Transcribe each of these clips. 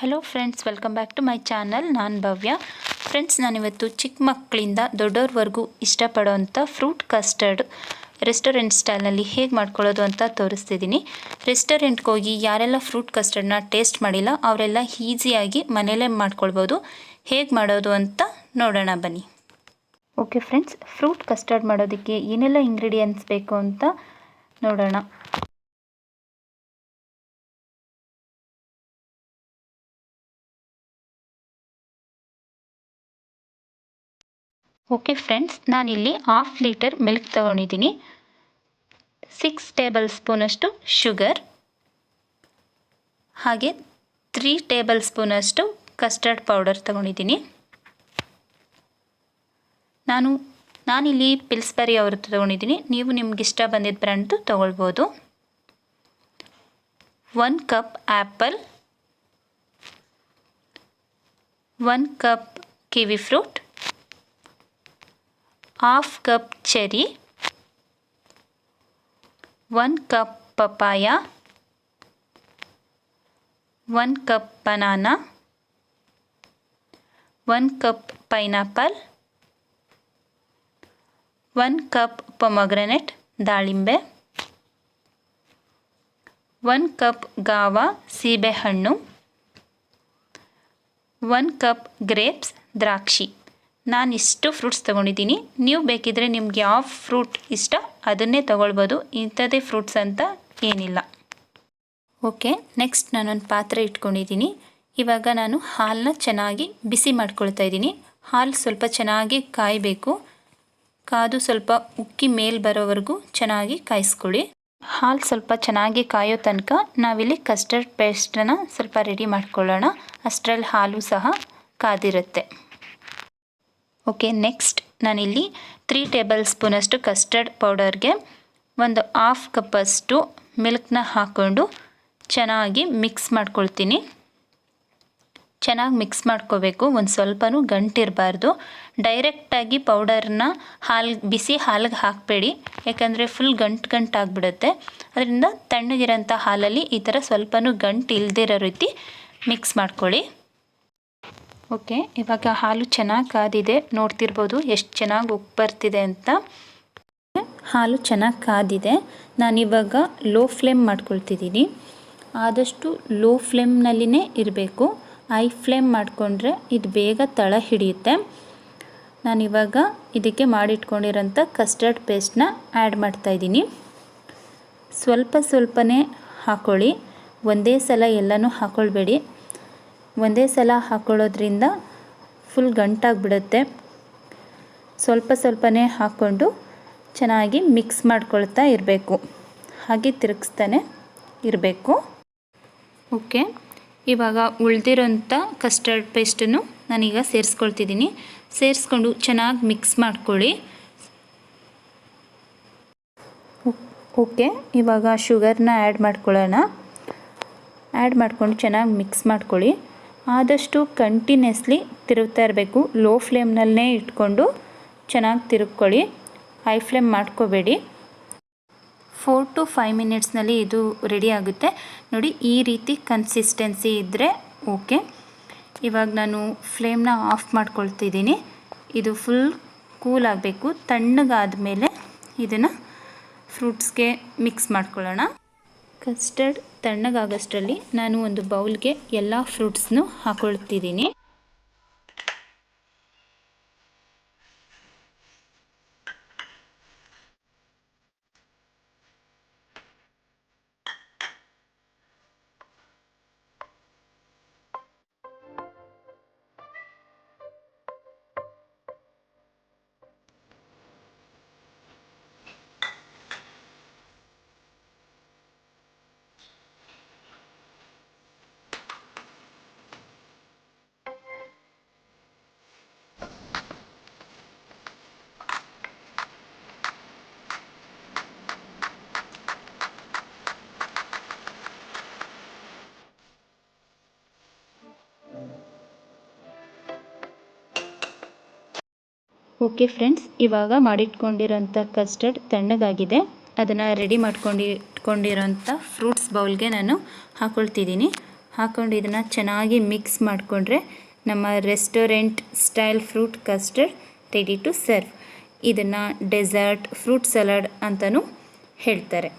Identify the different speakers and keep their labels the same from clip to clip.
Speaker 1: Hello friends, welcome back to my channel. ನಾನು Bhavya. Friends, ನಾನಿವತ್ತು ಚಿಕ್ಕ ಮಕ್ಕಳಿಂದ ದೊಡ್ಡವ್ರವರೆಗೂ ಇಷ್ಟಪಡೋವಂಥ ಫ್ರೂಟ್ ಕಸ್ಟರ್ಡ್ ರೆಸ್ಟೋರೆಂಟ್ ಸ್ಟೈಲ್ನಲ್ಲಿ ಹೇಗೆ ಮಾಡ್ಕೊಳ್ಳೋದು ಅಂತ ತೋರಿಸ್ತಿದ್ದೀನಿ. ರೆಸ್ಟೋರೆಂಟ್ಗೆ ಹೋಗಿ ಯಾರೆಲ್ಲ ಫ್ರೂಟ್ ಕಸ್ಟರ್ಡ್ನ ಟೇಸ್ಟ್ ಮಾಡಿಲ್ಲ ಅವರೆಲ್ಲ ಈಸಿಯಾಗಿ ಮನೇಲೇ ಮಾಡ್ಕೊಳ್ಬೋದು. ಹೇಗೆ ಮಾಡೋದು ಅಂತ ನೋಡೋಣ ಬನ್ನಿ. ಓಕೆ ಫ್ರೆಂಡ್ಸ್, ಫ್ರೂಟ್ ಕಸ್ಟರ್ಡ್ ಮಾಡೋದಕ್ಕೆ ಏನೆಲ್ಲ ಇಂಗ್ರೀಡಿಯೆಂಟ್ಸ್ ಬೇಕು ಅಂತ ನೋಡೋಣ. ಓಕೆ ಫ್ರೆಂಡ್ಸ್, ನಾನಿಲ್ಲಿ 1/2 ಲೀಟರ್ ಮಿಲ್ಕ್ ತೊಗೊಂಡಿದ್ದೀನಿ. 6 ಟೇಬಲ್ ಸ್ಪೂನಷ್ಟು ಶುಗರ್, ಹಾಗೆ 3 ಟೇಬಲ್ ಸ್ಪೂನಷ್ಟು ಕಸ್ಟರ್ಡ್ ಪೌಡರ್ ತೊಗೊಂಡಿದ್ದೀನಿ. ನಾನಿಲ್ಲಿ ಪಿಲ್ಸ್ಬೆರಿ ಅವ್ರದ್ದು ತೊಗೊಂಡಿದ್ದೀನಿ. ನೀವು ನಿಮ್ಗೆ ಇಷ್ಟ ಬಂದಿದ್ದ ಬ್ರ್ಯಾಂಡ್ದು ತೊಗೊಳ್ಬೋದು. 1 cup apple, 1 cup kiwi fruit, 1/2 cup cherry, 1 cup papaya, 1 cup banana, 1 cup pineapple, 1 cup pomegranate ದಾಳಿಂಬೆ, 1 ಕಪ್ ಗಾವಾ ಸೀಬೆಹಣ್ಣು, 1 ಕಪ್ ಗ್ರೇಪ್ಸ್ ದ್ರಾಕ್ಷಿ. ನಾನು ಇಷ್ಟು ಫ್ರೂಟ್ಸ್ ತೊಗೊಂಡಿದ್ದೀನಿ. ನೀವು ಬೇಕಿದ್ರೆ ನಿಮ್ಗೆ ಯಾವ ಫ್ರೂಟ್ ಇಷ್ಟ ಅದನ್ನೇ ತೊಗೊಳ್ಬೋದು. ಇಂಥದ್ದೇ ಫ್ರೂಟ್ಸ್ ಅಂತ ಏನಿಲ್ಲ. ಓಕೆ, ನೆಕ್ಸ್ಟ್ ನಾನೊಂದು ಪಾತ್ರೆ ಇಟ್ಕೊಂಡಿದ್ದೀನಿ. ಇವಾಗ ನಾನು ಹಾಲನ್ನ ಚೆನ್ನಾಗಿ ಬಿಸಿ ಮಾಡ್ಕೊಳ್ತಾ ಇದ್ದೀನಿ. ಹಾಲು ಸ್ವಲ್ಪ ಚೆನ್ನಾಗಿ ಕಾಯಬೇಕು. ಕಾದು ಸ್ವಲ್ಪ ಉಕ್ಕಿ ಮೇಲೆ ಬರೋವರೆಗೂ ಚೆನ್ನಾಗಿ ಕಾಯಿಸ್ಕೊಳ್ಳಿ. ಹಾಲು ಸ್ವಲ್ಪ ಚೆನ್ನಾಗಿ ಕಾಯೋ ತನಕ ನಾವಿಲ್ಲಿ ಕಸ್ಟರ್ಡ್ ಪೇಸ್ಟನ್ನು ಸ್ವಲ್ಪ ರೆಡಿ ಮಾಡ್ಕೊಳ್ಳೋಣ. ಅಷ್ಟರಲ್ಲಿ ಹಾಲು ಸಹ ಕಾದಿರುತ್ತೆ. ಓಕೆ, ನೆಕ್ಸ್ಟ್ ನಾನಿಲ್ಲಿ 3 ಟೇಬಲ್ ಸ್ಪೂನಷ್ಟು ಕಸ್ಟರ್ಡ್ ಪೌಡರ್ಗೆ 1/2 ಕಪ್ಪಷ್ಟು ಮಿಲ್ಕ್ನ ಹಾಕ್ಕೊಂಡು ಚೆನ್ನಾಗಿ ಮಿಕ್ಸ್ ಮಾಡ್ಕೊಳ್ತೀನಿ. ಚೆನ್ನಾಗಿ ಮಿಕ್ಸ್ ಮಾಡ್ಕೋಬೇಕು. ಒಂದು ಸ್ವಲ್ಪನೂ ಗಂಟಿರಬಾರ್ದು. ಡೈರೆಕ್ಟಾಗಿ ಪೌಡರ್ನ ಬಿಸಿ ಹಾಲಿಗೆ ಹಾಕಬೇಡಿ, ಯಾಕಂದರೆ ಫುಲ್ ಗಂಟಾಗಿಬಿಡುತ್ತೆ. ಅದರಿಂದ ತಣ್ಣಗಿರೋಂಥ ಹಾಲಲ್ಲಿ ಈ ಥರ ಸ್ವಲ್ಪನೂ ಗಂಟು ಇಲ್ದಿರೋ ರೀತಿ ಮಿಕ್ಸ್ ಮಾಡ್ಕೊಳ್ಳಿ. ಓಕೆ, ಇವಾಗ ಹಾಲು ಚೆನ್ನಾಗಿ ಕಾದಿದೆ. ನೋಡ್ತಿರ್ಬೋದು ಎಷ್ಟು ಚೆನ್ನಾಗಿ ಉಪ್ಪು ಬರ್ತಿದೆ ಅಂತ. ಹಾಲು ಚೆನ್ನಾಗಿ ಕಾದಿದೆ. ನಾನಿವಾಗ ಲೋ ಫ್ಲೇಮ್ ಮಾಡ್ಕೊಳ್ತಿದ್ದೀನಿ. ಆದಷ್ಟು ಲೋ ಫ್ಲೇಮ್ನಲ್ಲಿನೇ ಇರಬೇಕು. ಹೈ ಫ್ಲೇಮ್ ಮಾಡಿಕೊಂಡ್ರೆ ಇದು ಬೇಗ ತಳ ಹಿಡಿಯುತ್ತೆ. ನಾನಿವಾಗ ಇದಕ್ಕೆ ಮಾಡಿಟ್ಕೊಂಡಿರೋಂಥ ಕಸ್ಟರ್ಡ್ ಪೇಸ್ಟನ್ನ ಆ್ಯಡ್ ಮಾಡ್ತಾಯಿದ್ದೀನಿ. ಸ್ವಲ್ಪನೇ ಹಾಕ್ಕೊಳ್ಳಿ. ಒಂದೇ ಸಲ ಎಲ್ಲನೂ ಹಾಕ್ಕೊಳ್ಬೇಡಿ. ಒಂದೇ ಸಲ ಹಾಕ್ಕೊಳ್ಳೋದ್ರಿಂದ ಫುಲ್ ಗಂಟಾಗಿಬಿಡುತ್ತೆ. ಸ್ವಲ್ಪನೇ ಹಾಕ್ಕೊಂಡು ಚೆನ್ನಾಗಿ ಮಿಕ್ಸ್ ಮಾಡ್ಕೊಳ್ತಾ ಇರಬೇಕು. ಹಾಗೆ ತಿರುಗಿಸ್ತಾನೆ ಇರಬೇಕು. ಓಕೆ, ಇವಾಗ ಉಳಿದಿರೋಂಥ ಕಸ್ಟರ್ಡ್ ಪೇಸ್ಟನ್ನು ನಾನೀಗ ಸೇರಿಸ್ಕೊಳ್ತಿದ್ದೀನಿ. ಸೇರಿಸ್ಕೊಂಡು ಚೆನ್ನಾಗಿ ಮಿಕ್ಸ್ ಮಾಡ್ಕೊಳ್ಳಿ. ಓಕೆ, ಇವಾಗ ಶುಗರ್ನ ಆ್ಯಡ್ ಮಾಡ್ಕೊಳ್ಳೋಣ. ಆ್ಯಡ್ ಮಾಡ್ಕೊಂಡು ಚೆನ್ನಾಗಿ ಮಿಕ್ಸ್ ಮಾಡ್ಕೊಳ್ಳಿ. ಆದಷ್ಟು ಕಂಟಿನ್ಯೂಸ್ಲಿ ತಿರುಗ್ತಾ ಇರಬೇಕು. ಲೋ ಫ್ಲೇಮ್ನಲ್ಲೇ ಇಟ್ಕೊಂಡು ಚೆನ್ನಾಗಿ ತಿರುಗ್ಕೊಳ್ಳಿ. ಹೈ ಫ್ಲೇಮ್ ಮಾಡ್ಕೋಬೇಡಿ. 4 to 5 ಮಿನಿಟ್ಸ್ನಲ್ಲಿ ಇದು ರೆಡಿ ಆಗುತ್ತೆ. ನೋಡಿ, ಈ ರೀತಿ ಕನ್ಸಿಸ್ಟೆನ್ಸಿ ಇದ್ದರೆ ಓಕೆ. ಇವಾಗ ನಾನು ಫ್ಲೇಮ್ನ ಆಫ್ ಮಾಡ್ಕೊಳ್ತಿದ್ದೀನಿ. ಇದು ಫುಲ್ ಕೂಲ್ ಆಗಬೇಕು. ತಣ್ಣಗಾದ ಮೇಲೆ ಇದನ್ನು ಫ್ರೂಟ್ಸ್ಗೆ ಮಿಕ್ಸ್ ಮಾಡ್ಕೊಳ್ಳೋಣ. ಕಸ್ಟರ್ಡ್ ತಣ್ಣಗಾಗೋಷ್ಟರಲ್ಲಿ ನಾನು ಒಂದು ಬೌಲ್ಗೆ ಎಲ್ಲ ಫ್ರೂಟ್ಸ್ನು ಹಾಕ್ಕೊಳ್ತಿದ್ದೀನಿ. ಓಕೆ ಫ್ರೆಂಡ್ಸ್, ಇವಾಗ ಮಾಡಿಟ್ಕೊಂಡಿರೋಂಥ ಕಸ್ಟರ್ಡ್ ತಣ್ಣಗಾಗಿದೆ. ಅದನ್ನು ರೆಡಿ ಇಟ್ಕೊಂಡಿರೋಂಥ ಫ್ರೂಟ್ಸ್ ಬೌಲ್ಗೆ ನಾನು ಹಾಕ್ಕೊಳ್ತಿದ್ದೀನಿ. ಹಾಕ್ಕೊಂಡು ಇದನ್ನು ಚೆನ್ನಾಗಿ ಮಿಕ್ಸ್ ಮಾಡಿಕೊಂಡ್ರೆ ನಮ್ಮ restaurant style fruit custard ready to serve. ಇದನ್ನು ಡೆಸರ್ಟ್, ಫ್ರೂಟ್ ಸಲಾಡ್ ಅಂತಲೂ ಹೇಳ್ತಾರೆ.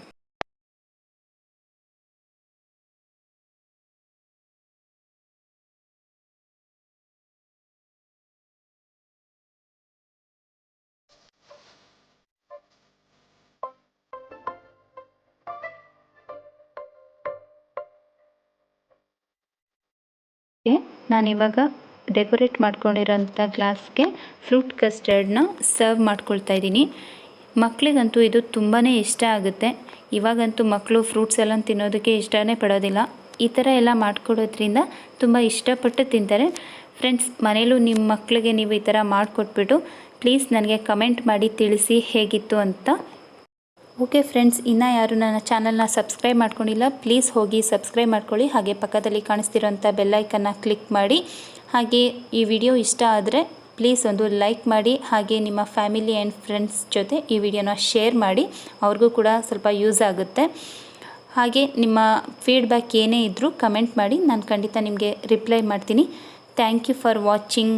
Speaker 1: ನಾನಿವಾಗ ಡೆಕೋರೇಟ್ ಮಾಡ್ಕೊಂಡಿರೋಂಥ ಗ್ಲಾಸ್ಗೆ ಫ್ರೂಟ್ ಕಸ್ಟರ್ಡ್ನ ಸರ್ವ್ ಮಾಡ್ಕೊಳ್ತಾ ಇದ್ದೀನಿ. ಮಕ್ಕಳಿಗಂತೂ ಇದು ತುಂಬಾ ಇಷ್ಟ ಆಗುತ್ತೆ. ಇವಾಗಂತೂ ಮಕ್ಕಳು ಫ್ರೂಟ್ಸ್ ಎಲ್ಲ ತಿನ್ನೋದಕ್ಕೆ ಇಷ್ಟನೇ ಪಡೋದಿಲ್ಲ. ಈ ಥರ ಎಲ್ಲ ಮಾಡಿಕೊಡೋದ್ರಿಂದ ತುಂಬ ಇಷ್ಟಪಟ್ಟು ತಿಂತಾರೆ. ಫ್ರೆಂಡ್ಸ್, ಮನೇಲೂ ನಿಮ್ಮ ಮಕ್ಕಳಿಗೆ ನೀವು ಈ ಥರ ಮಾಡಿಕೊಟ್ಬಿಟ್ಟು ಪ್ಲೀಸ್ ನನಗೆ ಕಮೆಂಟ್ ಮಾಡಿ ತಿಳಿಸಿ ಹೇಗಿತ್ತು ಅಂತ. ಓಕೆ ಫ್ರೆಂಡ್ಸ್, ಇನ್ನೂ ಯಾರು ನನ್ನ ಚಾನಲ್ನ ಸಬ್ಸ್ಕ್ರೈಬ್ ಮಾಡ್ಕೊಂಡಿಲ್ಲ ಪ್ಲೀಸ್ ಹೋಗಿ ಸಬ್ಸ್ಕ್ರೈಬ್ ಮಾಡ್ಕೊಳ್ಳಿ. ಹಾಗೆ ಪಕ್ಕದಲ್ಲಿ ಕಾಣಿಸ್ತಿರೋಂಥ ಬೆಲ್ಲೈಕನ್ನ ಕ್ಲಿಕ್ ಮಾಡಿ. ಹಾಗೆ ಈ ವಿಡಿಯೋ ಇಷ್ಟ ಆದರೆ ಪ್ಲೀಸ್ ಒಂದು ಲೈಕ್ ಮಾಡಿ. ಹಾಗೆ ನಿಮ್ಮ ಫ್ಯಾಮಿಲಿ ಆ್ಯಂಡ್ ಫ್ರೆಂಡ್ಸ್ ಜೊತೆ ಈ ವಿಡಿಯೋನ ಶೇರ್ ಮಾಡಿ, ಅವ್ರಿಗೂ ಕೂಡ ಸ್ವಲ್ಪ ಯೂಸ್ ಆಗುತ್ತೆ. ಹಾಗೆ ನಿಮ್ಮ ಫೀಡ್ಬ್ಯಾಕ್ ಏನೇ ಇದ್ದರೂ ಕಮೆಂಟ್ ಮಾಡಿ, ನಾನು ಖಂಡಿತ ನಿಮಗೆ ರಿಪ್ಲೈ ಮಾಡ್ತೀನಿ. Thank you for watching.